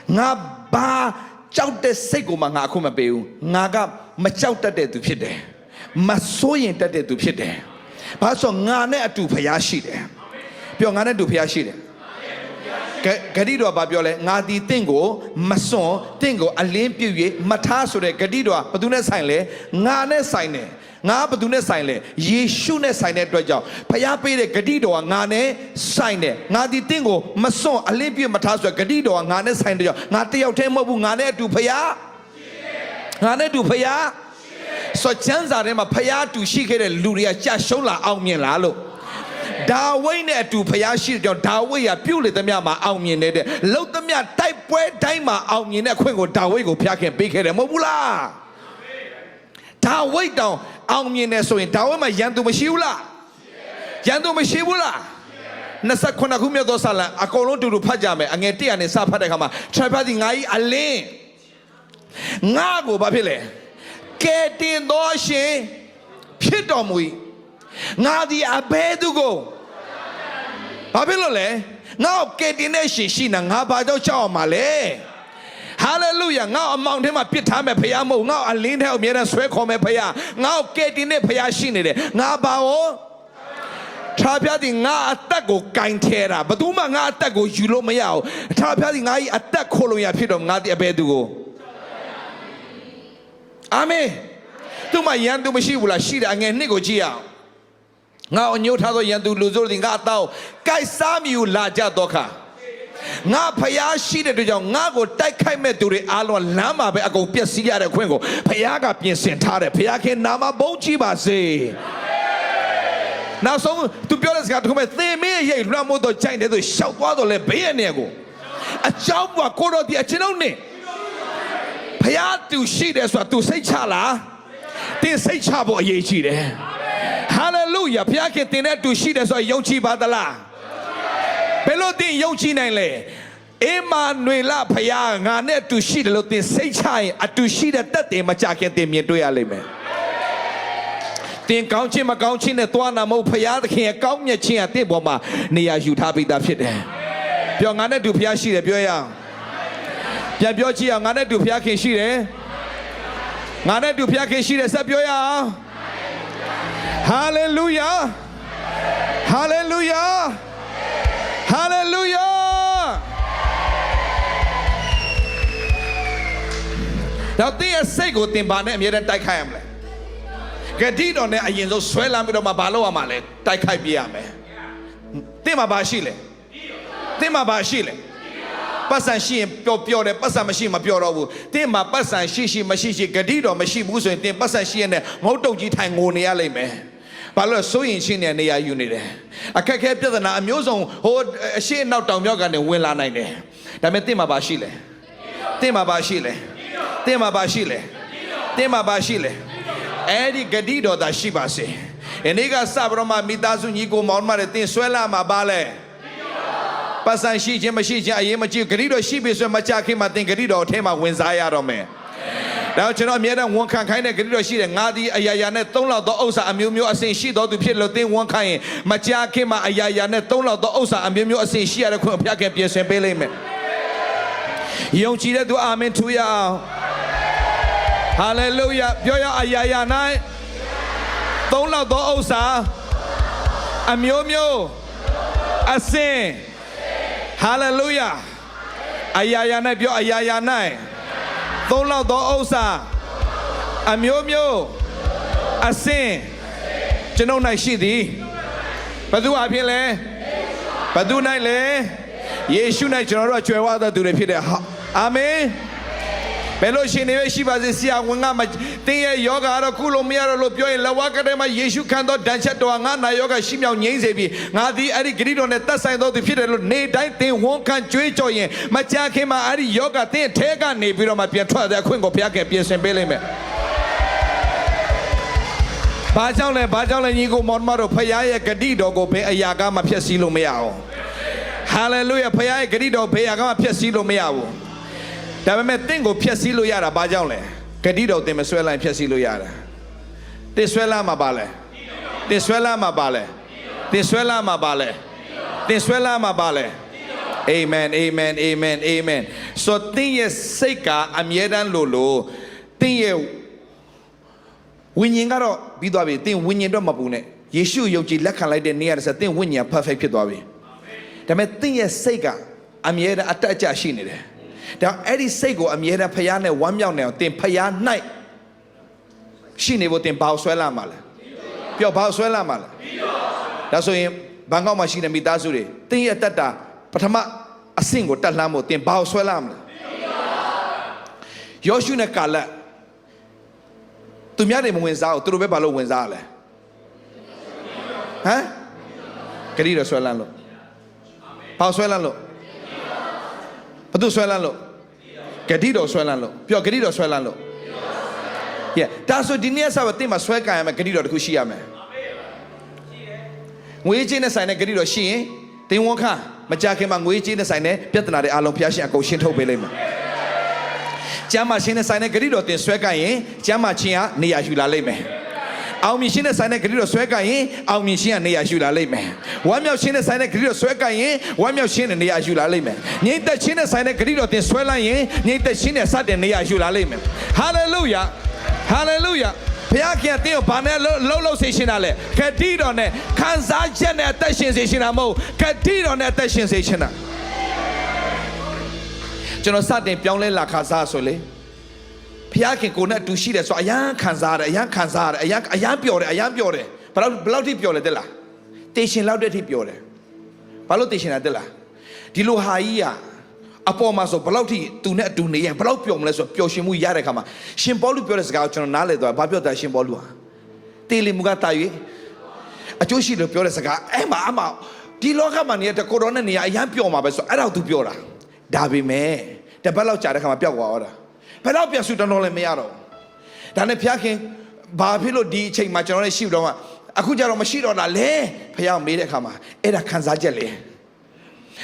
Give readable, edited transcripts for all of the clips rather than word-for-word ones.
ngà ba cháu tê xây của mà ngà không mà béo ngà gặp mà cháu tê tê tụ phiệt đẻ mà số yên tê tê tụ phiệt đẻ bà số ngà nè tụ phải giá xí đẻ biểu ngà nè tụ phải giá xí đẻ cái đi đó bà biểu lại ngà đi tên của mà số tên của anh liên biểu ye mà thà số đấy cái đi đó bà tu nè sai lệ ngà nè sai nè ngà bà tu nè sai lệ Giêsu nè sai nè đôi cháu phải giá bây cái đi đó ngà nè sai nè ngà đi tên của mà số anh liên biểu mà thà số cái đi đó ngà nè sai nè cháu ngà tiêu thêm một bu ngà nè tụ phải giá ngà nè tụ phải giá số chân ra đấy mà phải giá tụ xí cái đấy lùi cha số là ông miền lá luôn đào vây nè tụ phải giá xí cho đào vây à biểu lệ tấm mà ông miền này đấy lâu tấm nhà tay quét tay mà ông miền này khuyên của đào vây của phía kia bị cái đấy mà bu la đào vây đâu ông miền này rồi đào vây mà dân tụ mà xíu la dân tụ mà xíu la nè sao con nào cũng biết đó sao là à con luôn tụ phát ra mày anh nghe tiếng anh sao phát được không mà trái phát thì ngay anh lên ngã của bà phía lệ cái tiền đó xe phía đó mùi ngã đi à bé tu cô bà phía lệ ngã cái tiền này xe xí nè ngã bà đâu cho mà lệ Hallelujah ngã mong thế mà biết thà mẹ phải mù ngã anh lên theo miền xuôi khó mẹ phải ngã cái tiền này phải xí này ngã bảo他表弟我得个干铁啦，不都嘛我得个娱乐没有，他表弟我一得可能也ဖြစ်တော့我啲အပဲတူကိုအာမင်သူမယန်သူမရှိဘူးလားရှိတယ်အငယ်နှစ်ကိုကြည့်အောင်ငါအညို့ထားသောယန်သူလူစိုးတွေငါအတော့ကိုက်စားမြူလာကြတော့ခါငါဖျားရှိတဲ့အတွက်ကြောင့်ငါကိုတိုက်ခိုက်မဲ့သူတွေအားလုံးလမ်းမှာပဲအကုန်ပျက်စီးရတဲ့ခွင့်ကိုဖျားကပြင်ဆင်ထားတယ်ဖျားခင်နာမဘုန်းကြီးပါစေနောက်ဆုံးသူပြောတဲ့စကားတခုမဲ့သေမင်းရဲ့လွှမ်းမိုးတော့ကြိုက်တယ်ဆိုရှောက်သွားတော့လေဘေးရနေကိုအကြောင်းကကိုတော်ဒီအကျွန်ုပ်နဲ့ဖျားသူရှိတယ်ဆိုတာသူစိတ်ချလားတင်စိတ်ချဖို့အရေးကြီးတယ်ဟာလေလုယာဖျားခင်တင်တဲ့သူရှိတယ်ဆိုယုံကြည်ပါသလားဘယ်လိုတင်ယုံကြည်နိုင်လဲအေမာနွေလဖျားငါနဲ့သူရှိတယ်လို့တင်စိတ်ချရင်အတူရှိတဲ့တက်တယ်မကြခင်တင်မြင်တွေ့ရလိမ့်မယ်တင်ကောင်းချင်းမကောင်းချင်းနဲ့သွားနာမဟုတ်ဖျားသခင်ရဲ့ကောင်းမြတ်ခြင်းအသစ်ပေါ်မှာနေရာယူထားပြီးသားဖြစ်တယ်။ပြောငါနဲ့တူဖျားရှိတယ်ပြောရအောင်။ပြန်ပြောကြည့်အောင်ငါနဲ့တူဖျားခင်ရှိတယ်။ငါနဲ့တူဖျားခင်ရှိတယ်ဆက်ပြောရအောင်။ Hallelujah Hallelujah Hallelujah တော့တင်းရဲ့စိတ်ကိုတင်ပါနဲ့အမြဲတမ်းတိုက်ခိုက်ရမလဲကတိတော်နဲ့အရင်ဆုံးဆွဲလာပြီးတော့မှဘာလို့ရမှာလဲတိုက်ခိုက်ပြရမယ်တင်းမှာဘာရှိလဲတင်းမှာဘာရှိလဲပတ်စံရှိရင်ပြောတယ်ပတ်စံမရှိမပြောတော့ဘူးတင်းမှာပတ်စံရှိမရှိကတိတော်မရှိဘူးဆိုရင်တင်းပတ်စံရှိရင်ငုတ်တုတ်ကြီးထိုင်ငိုနေရလိမ့်မယ်ဘာလို့စိုးရင်ချင်းနေရယူနေတယ်အခက်ခဲပြဿနာအမျိုးစုံဟိုအရှိအနောက်တောင်မြောက်ကနေဝင်လာနိုင်တယ်ဒါပေမဲ့တင်းမှာဘာရှိလဲတင်းမှာဘာရှိလဲတင်းမှာဘာရှိလဲတင်းမှာဘာရှိလဲအဲ့ဒီဂတိတော်သာရှိပါစေ။ဒီနေ့ကစပြီးတော့မှမိသားစုညီကိုမောင်မတွေတင်ဆွဲလာမှာပါလဲ။ပတ်စံရှိခြင်းမရှိခြင်းအရေးမကြီးဂတိတော်ရှိပြီဆိုမှကြာခင်မှာတင်ဂတိတော်အထဲမှာဝင်စားရတော့မယ်။ဒါကြောင့်ကျွန်တော်အမြဲတမ်းဝန်ခံခိုင်းတဲ့ဂတိတော်ရှိတယ်ငါဒီအယာယာနဲ့၃လောက်သောဥစ္စာအမျိုးမျိုးအစဉ်ရှိတော်သူဖြစ်လို့တင်ဝန်ခံရင်မကြာခင်မှာအယာယာနဲ့၃လောက်သောဥစ္စာအမျိုးမျိုးအစဉ်ရှိရတဲ့ခွင့်အဖျက်ခင်ပြင်ဆင်ပေးလိမ့်မယ်။ယုံကြည်တဲ့သူအာမင်ထူရအောင်။ Hallelujah ပြောရအယာယာ၌သုံးလောက်သောဥစ္စာအမျိုးမျိုးအစဉ် Hallelujah အယာယာ၌ပြောအယာယာ၌သုံးလောက်သောဥစ္စာအမျိုးမျိုးအစဉ်ကျွန်ုပ်၌ရှိသည်ဘယ်သူအဖြစ်လဲဘယ်သူ၌လဲယေရှု၌ကျွန်တော်တို့ကြွယ်ဝသောသူတွေဖြစ်တယ်အာမင်ဘယ်လိုရှင်နေရှိပါစေဆရာဝန်ကမတင်းရဲ့ယောဂါတော့ကုလို့မရတော့လို့ပြောရင်လဝကထဲမှာယေရှုခံတော်ဒဏ်ချက်တော်ငါနာယောဂါရှိမြောင်ငြိမ်းစေပြီးငါသည်အဲ့ဒီဂရိတော်နဲ့သက်ဆိုင်တော်သူဖြစ်တယ်လို့နေတိုင်းတင်းဝန်ခံကြွေးကြော်ရင်မကြခင်မှာအဲ့ဒီယောဂါတင်းထဲကနေပြီးတော့မှပြန်ထွက်တဲ့အခွင့်ကိုဘုရားကပြင်ဆင်ပေးလိမ့်မယ်ဘာကြောင့်လဲညီကိုမောင်မတို့ဖခင်ရဲ့ဂတိတော်ကိုဘယ်အရာကမှဖျက်ဆီးလို့မရအောင်ဟာလေလုယာဖခင်ရဲ့ဂတိတော်ဘယ်အရာကမှဖျက်ဆီးလို့မရဘူးဒါပေမဲ့တင့်ကိုဖျက်ဆီးလို့ရတာဘာကြောင့်လဲဂတိတော်တင်မဆွဲလိုက်ဖျက်ဆီးလို့ရတာတင်ဆွဲလာမှာပါလဲတင်ဆွဲလာမှာပါလဲတင်ဆွဲလာမှာပါလဲတင်ဆွဲလာမှာပါလဲ Amen Amen Amen Amen ဆိုတင်းရဲ့စိတ်ကအမြဲတမ်းလို့တင်းရဲ့ဝိညာဉ်ကတော့ပြီးသွားပြီတင်းဝိညာဉ်တော့မပူနဲ့ယေရှုယုံကြည်လက်ခံလိုက်တဲ့နေ့ရက်ဆက်တင်းဝိညာဉ် perfect ဖြစ်သွားပြီဒါပေမဲ့တင်းရဲ့စိတ်ကအမြဲတမ်းအတက်အကျရှိနေတယ်ဒါအဲ့ဒီစိတ်ကိုအမြဲတမ်းဖျားနဲ့ဝမ်းမြောက်နေအောင်တင်းဖျား၌ရှိနေဖို့တင်းဘာဆွဲလာမှာလဲပြောဘာဆွဲလာမှာလဲဒါဆိုရင်ဘန်ကောက်မှာရှိတဲ့မိသားစုတွေတင်းရဲ့တက်တာပထမအဆင့်ကိုတက်လှမ်းဖို့တင်းဘာဆွဲလာမှာလဲယောရှုနဲ့ကာလက်သူများတွေမဝင်စားဘူးသူတို့ပဲဘာလို့ဝင်စားရလဲဟမ်ဂရီတော်ဆွဲလန်းလို့ဘာဆွဲလန်းလို့ဘာသူဆွဲလန်းလို့ဂရီတော်ဆွဲလန်းလို့ပြောဂရီတော်ဆွဲလန်းလို့ဒါဆိုဒီနေ့ဆောက်တင်မှာဆွဲကြရမယ်ဂရီတော်တခုရှိရမယ်ငွေချင်းနဲ့ဆိုင်တဲ့ဂရီတော်ရှိရင်တင်ဝန်ခမကြခင်မှာငွေချင်းနဲ့ဆိုင်တဲ့ပြဿနာတွေအလုံးဖျားရှင်အကုန်ရှင်းထုတ်ပေးလိမ့်မယ်ကျမ်းမာရှင်းတဲ့ဆိုင်တဲ့ဂရီတော်တင်ဆွဲကြရင်ကျမ်းမာချင်းကနေရာယူလာလိမ့်မယ်အောင်မြင်ရှင်းတဲ့ဆိုင်တဲ့ဂရီတော်ဆွဲကြရင်အောင်မြင်ရှင်းကနေရာယူလာလိမ့်မယ်ဝမ်းမြောက်ရှင်းတဲ့ဆိုင်တဲ့ဂရီတော်ဆွဲကြရင်ဝမ်းမြောက်ရှင်းတဲ့နေရာယူလာလိမ့်မယ်ငြိမ်သက်ရှင်းတဲ့ဆိုင်တဲ့ဂရီတော်တင်ဆွဲလိုက်ရင်ငြိမ်သက်ရှင်းတဲ့စတဲ့နေရာယူလာလိမ့်မယ်ဟာလေလုယာဟာလေလုယာဘုရားခင်တင်းကိုဘာနဲ့လှုပ်စေရှင်တာလဲဂတိတော်နဲ့ခံစားချက်နဲ့အသက်ရှင်စေရှင်တာမဟုတ်ဂတိတော်နဲ့အသက်ရှင်စေရှင်တာကျွန်တော်စတင်ပြောင်းလဲလာခါစားဆိုလေဘုရားခင်ကိုနဲ့အတူရှိတယ်ဆိုအယံခံစားရတယ်အယံခံစားရတယ်အယံပျော်တယ်အယံပျော်တယ်ဘယ်လောက်ထိပျော်လဲတဲ့လားတေရှင်လောက်တဲ့ထိပျော်တယ်ဘာလို့တေရှင်တာတဲ့လားဒီလိုဟာကြီးကအပေါ်မှာဆိုဘယ်လောက်ထိသူနဲ့အတူနေရင်ဘယ်လောက်ပျော်မလဲဆိုပျော်ရွှင်မှုရတဲ့ခါမှာရှင်ပေါလုပြောတဲ့စကားကိုကျွန်တော်နားလည်သွားဘာပြောတာရှင်ပေါလုဟာတေလီမူကတာ၍အကျိုးရှိလို့ပြောတဲ့စကားအဲ့မှာဒီလောကမှာနေတဲ့ကိုတော်နဲ့နေရအယံပျော်မှာပဲဆိုအဲ့ဒါကိုသူပြောတာဒါပေမဲ့တပတ်လောက်ကြာတဲ့ခါမှာပျောက်သွားတာဘယ်တော့ပြန်ဆူတောင်းလဲမရတော့ဒါနဲ့ဖျားခင်ဘာဖြစ်လို့ဒီအချိန်မှာကျွန်တော်လည်းရှိတော့အခုကျတော့မရှိတော့တာလေဖျားမေးတဲ့အခါမှာအဲ့ဒါခံစားချက်လေ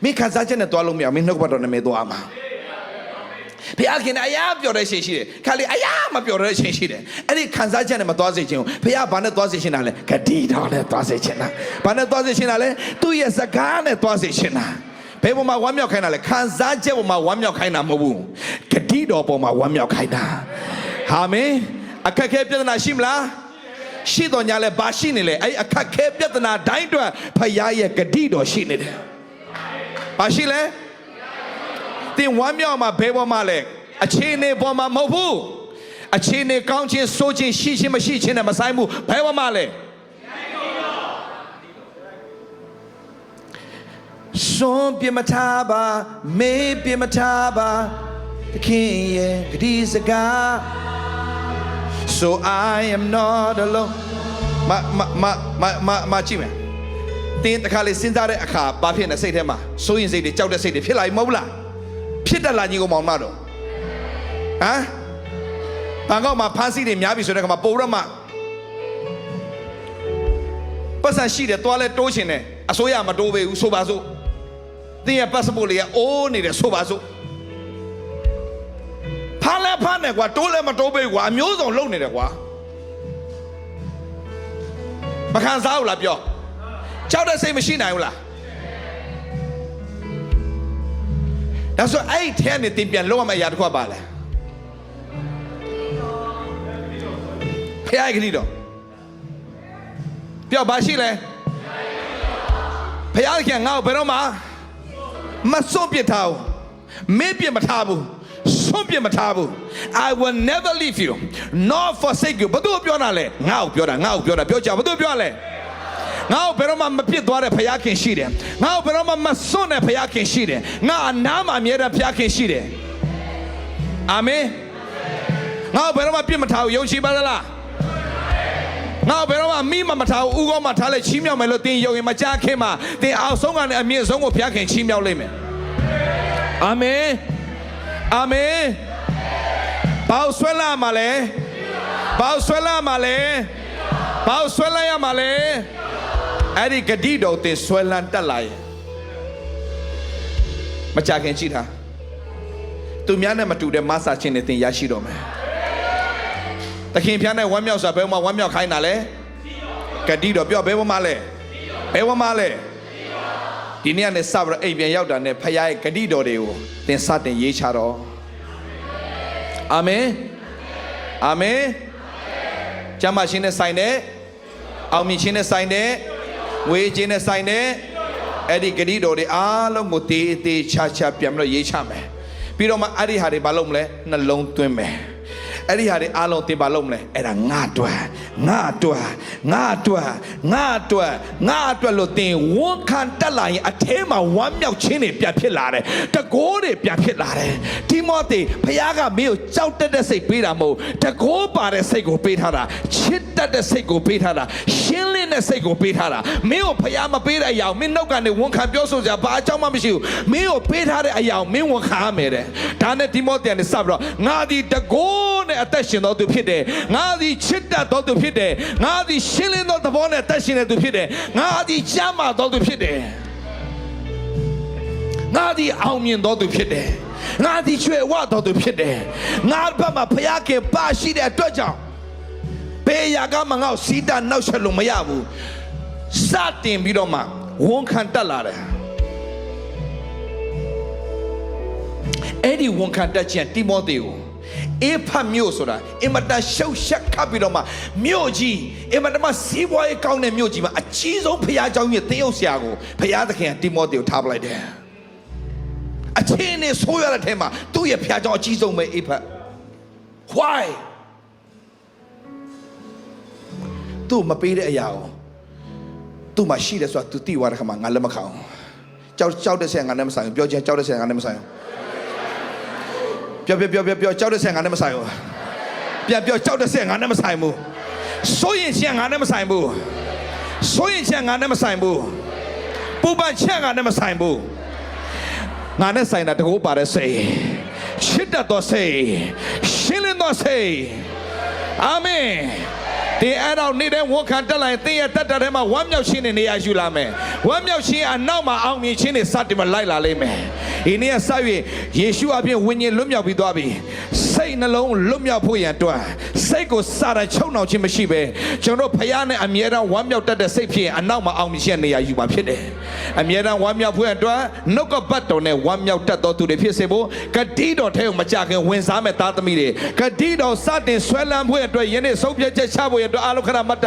မင်းခံစားချက်နဲ့တွားလို့မရမင်းနှုတ်ဘတ်တော်နဲ့မဲသွားမှာဖျားခင်အရာပြောတဲ့ရှင်ရှိတယ်ခါလေအရာမပြောတဲ့ရှင်ရှိတယ်အဲ့ဒီခံစားချက်နဲ့မသွားစေချင်ဘူးဖျားဘာနဲ့သွားစေချင်တာလဲဂတိတော်နဲ့သွားစေချင်တာဘာနဲ့သွားစေချင်တာလဲသူ့ရဲ့စကားနဲ့သွားစေချင်တာဘယ်ပေါ်မှာဝမ်းမြောက်ခိုင်းတာလဲခံစားချက်ပေါ်မှာဝမ်းမြောက်ခိုင်းတာမဟုတ်ဘူးဂတိတော်ပေါ်မှာဝမ်းမြောက်ခိုင်းတာအာမင်အခက်ခဲပြဿနာရှိမလားရှိတော်ညာလဲဘာရှိနေလဲအဲ့အခက်ခဲပြဿနာတိုင်းအတွက်ဖခင်ရဲ့ဂတိတော်ရှိနေတယ်ဘာရှိလဲတင်ဝမ်းမြောက်မှာဘယ်ပေါ်မှာလဲအခြေအနေပေါ်မှာမဟုတ်ဘူးအခြေအနေကောင်းခြင်းဆိုးခြင်းရှိခြင်းမရှိခြင်းနဲ့မဆိုင်ဘူးဘယ်ပေါ်မှာလဲဆုံးပြမထားပါမေးပြမထားပါသခင်ရဲ့ဂတိစကား So I am not alone မကြည့်မယ်တင်းတခါလေစဉ်းစားတဲ့အခါဘာဖြစ်နေစိတ်ထဲမှာစိုးရင်စိတ်တွေကြောက်တဲ့စိတ်တွေဖြစ်လာပြီမဟုတ်လားဖြစ်တတ်လာညီကိုမောင်မတော်ဟမ်ဘန်ကောက်မှာဖမ်းဆီးတွေများပြီဆိုတဲ့အခါမှာပိုရမပတ်စံရှိတယ်တွားလဲတိုးချင်တယ်အစိုးရမတိုးပေးဘူးဆိုပါစို့တင်းရဲ့ passport လေးကအိုးနေတယ်ဆိုပါစို့ဖမ်းလဲဖမ်းတယ်ကွာတိုးလဲမတိုးပေးဘူးကွာအမျိုးစုံလုံနေတယ်ကွာမခံစားဘူးလားပြောကြောက်တဲ့စိတ်မရှိနိုင်ဘူးလားဒါဆိုအဲ့ထဲနဲ့တင်ပြန်လုံးဝမအရာတစ်ခုပါလဲဖျားခရီးတော့ပြောပါရှိလဲဖျားခင်ငါ့ကိုဘယ်တော့မှမစွန့်ပစ်ထားဘူးမေ့ပြစ်မထားဘူးစွန့်ပစ်မထားဘူး I will never leave you nor forsake you ဘာလို့ပြောတာလဲငါ့ကိုပြောတာပြောကြဘာလို့ပြောလဲငါ့ကိုဘယ်တော့မှမပြစ်သွားတဲ့ဘုရားခင်ရှိတယ်ငါ့ကိုဘယ်တော့မှမစွန့်တဲ့ဘုရားခင်ရှိတယ်ငါအနားမှာအမြဲတမ်းဘုရားခင်ရှိတယ်အာမင်ငါ့ကိုဘယ်တော့မှပြစ်မထားဘူးယုံကြည်ပါလားငါ့ကိုဘယ်တော့မှမိမထားဘူးဥကောမှထားလဲချီးမြှောက်မယ်လို့တင်ယုံရင်မကြခင်မှာတင်အောင်ဆုံးကနေအမြင့်ဆုံးကိုဘုရားခင်ချီးမြှောက်လိမ့်မယ်အာမင်အာမင်ဘာဆွဲလာမှာလဲဘာဆွဲလာမှာလဲဘာဆွဲလာရမှာလဲအဲ့ဒီဂတိတော်တင်ဆွဲလန်းတက်လာရင်မကြခင်ကြည့်တာသူများနဲ့မတူတဲ့မဆာချင်းတွေတင်ရရှိတော့မယ်တခင်ဖျားနဲ့ဝမ်းမြောက်စွာဘယ်မှာဝမ်းမြောက်ခိုင်းတာလဲဂတိတော်ပြောဘယ်မှာလဲဘယ်မှာလဲဒီ ဒီနေ့ကနေစပြီးတော့အိမ်ပြန်ရောက်တာနဲ့ဖခင်ရဲ့ဂတိတော်တွေကိုသင်စတင်ရေးချတော့အာမင်အာမင်ကျမ်းမာခြင်းနဲ့ဆိုင်တဲ့အောင်မြင်ခြင်းနဲ့ဆိုင်တဲ့ငွေခြင်းနဲ့ဆိုင်တဲ့အဲ့ဒီဂတိတော်တွေအားလုံးကိုတေးသေးချာချာပြန်ပြီးတော့ရေးချမယ်ပြီးတော့မှအဲ့ဒီဟာတွေဘာလုပ်မလဲနှလုံးသွင်းမယ်အဲ့ဒီဟာတွေအားလုံးသင်ဘာလုပ်မလဲအဲ့ဒါငါအတွက်လို့သင်ဝန်ခံတက်လာရင်အထဲမှာဝမ်းမြောက်ခြင်းတွေပြန်ဖြစ်လာတယ်တကိုးတွေပြန်ဖြစ်လာတယ်တိမောသေဖခင်ကမင်းကိုကြောက်တတ်တဲ့စိတ်ပေးတာမဟုတ်တကိုးပါတဲ့စိတ်ကိုပေးထားတာချစ်တတ်တဲ့စိတ်ကိုပေးထားတာရှင်းလင်းတဲ့စိတ်ကိုပေးထားတာမင်းကိုဖခင်မပေးတဲ့အရာမင်းနှုတ်ကနေဝန်ခံပြောဆိုကြဘာအကြောင်းမှမရှိဘူးမင်းကိုပေးထားတဲ့အရာမင်းဝန်ခံရမယ်တဲ့ဒါနဲ့တိမောသေကနေစပြီးတော့ငါဒီတကိုးနဲ့အသက်ရှင်တော်သူဖြစ်တယ်ငါသည်ချစ်တတ်တော်သူဖြစ်တယ်ငါသည်ရှင်းလင်းသောသဘောနဲ့အသက်ရှင်တဲ့သူဖြစ်တယ်ငါသည်ချမ်းသာတော်သူဖြစ်တယ်ငါသည်အောင်မြင်တော်သူဖြစ်တယ်ငါသည်ချွေဝတော်သူဖြစ်တယ်ငါဘက်မှာဖခင်ပါရှိတဲ့အတွက်ကြောင့်ဘယ်ရာကမှငါ့ကိုစီးတာနောက်ဆက်လို့မရဘူးစတင်ပြီးတော့မှဝန်ခံတတ်လာတယ်အဲ့ဒီဝန်ခံတတ်ခြင်းတိမောသေကိုအေဖတ်မြို့ဆိုတာအင်မတန်ရှုပ်ရှက်ခတ်ပြီးတော့မှမြို့ကြီးအင်မတန်မှစီးပွားရေးကောင်းတဲ့မြို့ကြီးမှာအကြီးဆုံးဖခင်เจ้าကြီးသင်းရုပ်ဆရာကိုဖခင်သခင်တိမောသေကိုထားပလိုက်တယ်အချင်းနဲ့ဆိုးရတဲ့ထဲမှာသူ့ရဲ့ဖခင်เจ้าအကြီးဆုံးပဲအေဖတ် why သူ့မပေးတဲ့အရာကိုသူ့မှာရှိတယ်ဆိုတာသူသိသွားတဲ့ခါမှာငါလက်မခံအောင်ကြောက်တဲ့ဆရာငါနဲ့မဆိုင်ဘူးပြောချင်ကြောက်တဲ့ဆရာငါနဲ့မဆိုင်ဘူးပြောကြောက်တဲ့ဆရာငါနဲ့မဆိုင်ဘူးပြန်ပြောကြောက်တဲ့ဆရာငါနဲ့မဆိုင်ဘူးစိုးရင်ချက်ငါနဲ့မဆိုင်ဘူးစိုးရင်ချက်ငါနဲ့မဆိုင်ဘူးပူပန်ချက်ငါနဲ့မဆိုင်ဘူးငါနဲ့ဆိုင်တာတကူပါတဲ့စိတ်ချစ်တတ်သောစိတ်ရှင်းလင်းသောစိတ်အာမင်ဒီအဲ့တော့နေတဲ့ဝန်ခံတက်လာရင်သင်ရဲ့တက်တာထဲမှာဝမ်းမြောက်ခြင်းနဲ့နေရာယူလာမယ်ဝမ်းမြောက်ခြင်းအနောက်မှာအောင်မြင်ခြင်းတွေစတင်မလိုက်လာလိမ့်မယ်ဒီနေ့ကစ၍ယေရှုအပြင်ဝိညာဉ်လွတ်မြောက်ပြီးသွားပြီစိတ်နှလုံးလွတ်မြောက်ဖို့ရန်အတွက်စိတ်ကိုစာရချုံနှောင်ခြင်းမရှိပဲကျွန်တော်ဖခင်နဲ့အမြဲတမ်းဝမ်းမြောက်တတ်တဲ့စိတ်ဖြစ်ရင်အနောက်မှာအောင်မြင်ခြင်းနေရာယူမှာဖြစ်တယ်အမြဲတမ်းဝမ်းမြောက်ဖို့ရန်အတွက်နှုတ်ကပတ်တော်နဲ့ဝမ်းမြောက်တတ်သောသူတွေဖြစ်စေဖို့ဂတိတော်ထဲကိုမကြခင်ဝင်စားမဲ့သားသမီးတွေဂတိတော်စတင်ဆွဲလန်းဖို့အတွက်ယနေ့ဆုံးဖြတ်ချက်ချဖို့အတွက်အားလုံးခဏမှတ်